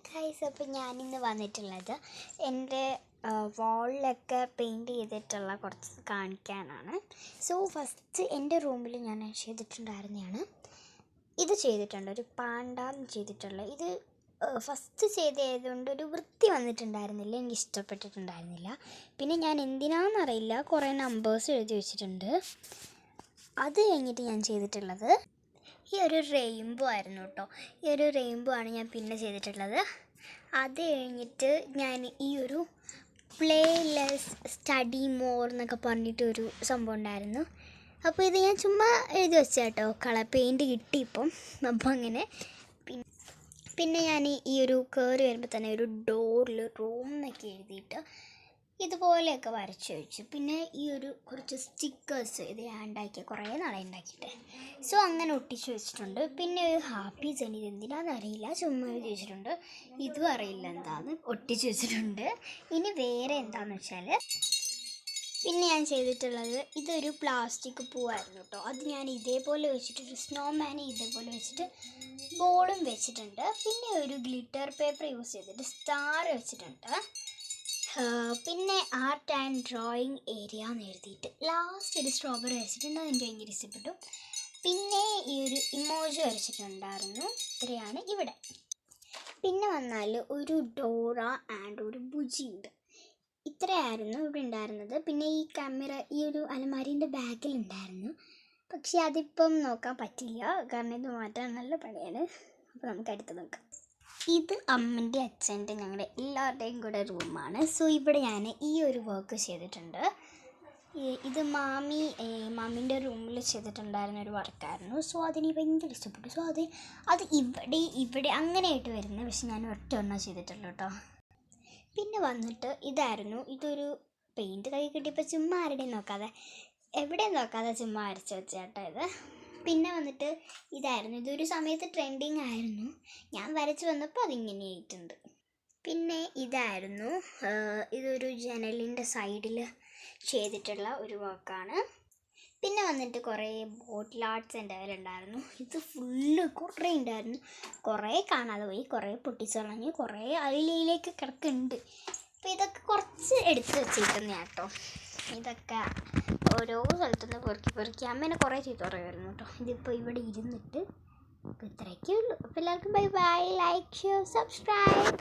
Guys, അപ്പോൾ ഞാനിന്ന് വന്നിട്ടുള്ളത് എൻ്റെ വാളിലൊക്കെ പെയിൻറ്റ് ചെയ്തിട്ടുള്ള കുറച്ച് കാണിക്കാനാണ്. സോ ഫസ്റ്റ് എൻ്റെ റൂമിൽ ഞാൻ ചെയ്തിട്ടുണ്ടായിരുന്നതാണ്. ഇത് ചെയ്തിട്ടുണ്ട്, ഒരു പാണ്ടാം ചെയ്തിട്ടുള്ള ഇത്. ഫസ്റ്റ് ചെയ്തതുകൊണ്ട് ഒരു വൃത്തി വന്നിട്ടുണ്ടായിരുന്നില്ല, എനിക്ക് ഇഷ്ടപ്പെട്ടിട്ടുണ്ടായിരുന്നില്ല. പിന്നെ ഞാൻ എന്തിനാണെന്നറിയില്ല കുറേ നമ്പേഴ്സ് എഴുതി വെച്ചിട്ടുണ്ട്. അത് കഴിഞ്ഞിട്ട് ഞാൻ ചെയ്തിട്ടുള്ളത് ഈ ഒരു റെയിൻബോ ആയിരുന്നു കേട്ടോ. ഈ ഒരു റെയിൻബോ ആണ് ഞാൻ പിന്നെ ചെയ്തിട്ടുള്ളത്. അത് കഴിഞ്ഞിട്ട് ഞാൻ ഈ ഒരു പ്ലേ ലെസ് സ്റ്റഡി മോർ എന്നൊക്കെ പറഞ്ഞിട്ടൊരു സംഭവം ഉണ്ടായിരുന്നു. അപ്പോൾ ഇത് ഞാൻ ചുമ്മാ എഴുതി വെച്ച കേട്ടോ, കളർ പെയിൻറ്റ് കിട്ടി ഇപ്പം. അപ്പോൾ അങ്ങനെ പിന്നെ ഞാൻ ഈ ഒരു കയറി വരുമ്പോൾ തന്നെ ഒരു ഡോറിൽ റൂം എന്നൊക്കെ എഴുതിയിട്ട് ഇതുപോലെയൊക്കെ വരച്ച് വെച്ചു. പിന്നെ ഈ ഒരു കുറച്ച് സ്റ്റിക്കേഴ്സ് ഇത് ഞാൻ ഉണ്ടാക്കിയ കുറേ നാളെ ഉണ്ടാക്കിയിട്ട്, സോ അങ്ങനെ ഒട്ടിച്ച് വെച്ചിട്ടുണ്ട്. പിന്നെ ഒരു ഹാപ്പി ജനി, ഇത് എന്തിനാണെന്ന് അറിയില്ല, ചുമ്മാ എഴുതി വെച്ചിട്ടുണ്ട്. ഇതും അറിയില്ല എന്താണെന്ന്, ഒട്ടിച്ച് വെച്ചിട്ടുണ്ട്. ഇനി വേറെ എന്താണെന്ന് വെച്ചാൽ പിന്നെ ഞാൻ ചെയ്തിട്ടുള്ളത് ഇതൊരു പ്ലാസ്റ്റിക് പൂവായിരുന്നു കേട്ടോ. അത് ഞാൻ ഇതേപോലെ വെച്ചിട്ട് ഒരു സ്നോമാനെ ഇതേപോലെ വെച്ചിട്ട് ബോളും വെച്ചിട്ടുണ്ട്. പിന്നെ ഒരു ഗ്ലിറ്റർ പേപ്പർ യൂസ് ചെയ്തിട്ട് സ്റ്റാർ വെച്ചിട്ടുണ്ട്. പിന്നെ ആർട്ട് ആൻഡ് ഡ്രോയിങ് ഏരിയ എന്ന് എഴുതിയിട്ട് ലാസ്റ്റ് ഒരു സ്ട്രോബെറി വരച്ചിട്ടുണ്ട്, അതെനിക്ക് ഭയങ്കര ഇഷ്ടപ്പെട്ടു. പിന്നെ ഈ ഒരു ഇമോജി വരച്ചിട്ടുണ്ടായിരുന്നു. ഇത്രയാണ് ഇവിടെ. പിന്നെ വന്നാൽ ഒരു ഡോറ ആൻഡ് ഒരു ബുജി ഉണ്ട്. ഇത്രയായിരുന്നു ഇവിടെ ഉണ്ടായിരുന്നത്. പിന്നെ ഈ ക്യാമറ ഈ ഒരു അലമാരീൻ്റെ ബാഗിലുണ്ടായിരുന്നു, പക്ഷേ അതിപ്പം നോക്കാൻ പറ്റില്ല, കാരണം ഇത് മാറ്റാൻ നല്ല പണിയാണ്. അപ്പോൾ നമുക്ക് അടുത്ത് നോക്കാം. ഇത് അമ്മൻ്റെ അച്ഛൻ്റെ ഞങ്ങളുടെ എല്ലാവരുടെയും കൂടെ റൂമാണ്. സോ ഇവിടെ ഞാൻ ഈ ഒരു വർക്ക് ചെയ്തിട്ടുണ്ട്. ഇത് മാമീൻ്റെ റൂമിൽ ചെയ്തിട്ടുണ്ടായിരുന്ന ഒരു വർക്കായിരുന്നു. സോ അതിന് ഭയങ്കര ഇഷ്ടപ്പെട്ടു. സോ അത് ഇവിടെ അങ്ങനെയായിട്ട് വരുന്നത്, പക്ഷെ ഞാൻ ഒറ്റ ഒന്നാണ് ചെയ്തിട്ടുള്ളൂ കേട്ടോ. പിന്നെ വന്നിട്ട് ഇതൊരു പെയിൻറ്റ് കൈ കിട്ടിയപ്പോൾ ചുമ്മാ ആരുടെയും നോക്കാതെ എവിടെയും നോക്കാതെ ചുമ്മാ അരച്ച് വെച്ചേട്ടോ ഇത്. പിന്നെ വന്നിട്ട് ഇതൊരു സമയത്ത് ട്രെൻഡിങ് ആയിരുന്നു. ഞാൻ വരച്ച് വന്നപ്പോൾ അതിങ്ങനെ ആയിട്ടുണ്ട്. പിന്നെ ഇതൊരു ജനലിൻ്റെ സൈഡിൽ ചെയ്തിട്ടുള്ള ഒരു വർക്കാണ്. പിന്നെ വന്നിട്ട് കുറേ ബോട്ടിൽ ആർട്സ് എൻ്റെ കയ്യിലുണ്ടായിരുന്നു. ഇത് ഫുള്ള് കുറേ ഉണ്ടായിരുന്നു. കുറേ കാണാതെ പോയി, കുറേ പൊട്ടിച്ച് കളഞ്ഞ്, കുറേ അതിലേക്ക് കിടക്കുന്നുണ്ട്. അപ്പോൾ ഇതൊക്കെ കുറച്ച് എടുത്ത് വെച്ചിരിക്കുന്ന കേട്ടോ. ഇതൊക്കെ ഓരോ സ്ഥലത്തുനിന്ന് പെറുക്കി അമ്മേനെ കുറേ ചീത്ത പറയുമായിരുന്നു കേട്ടോ. ഇതിപ്പോൾ ഇവിടെ ഇരുന്നിട്ട്. അപ്പോൾ ഇത്രയൊക്കെ ഉള്ളൂ. അപ്പോൾ എല്ലാവർക്കും bye bye, like share subscribe.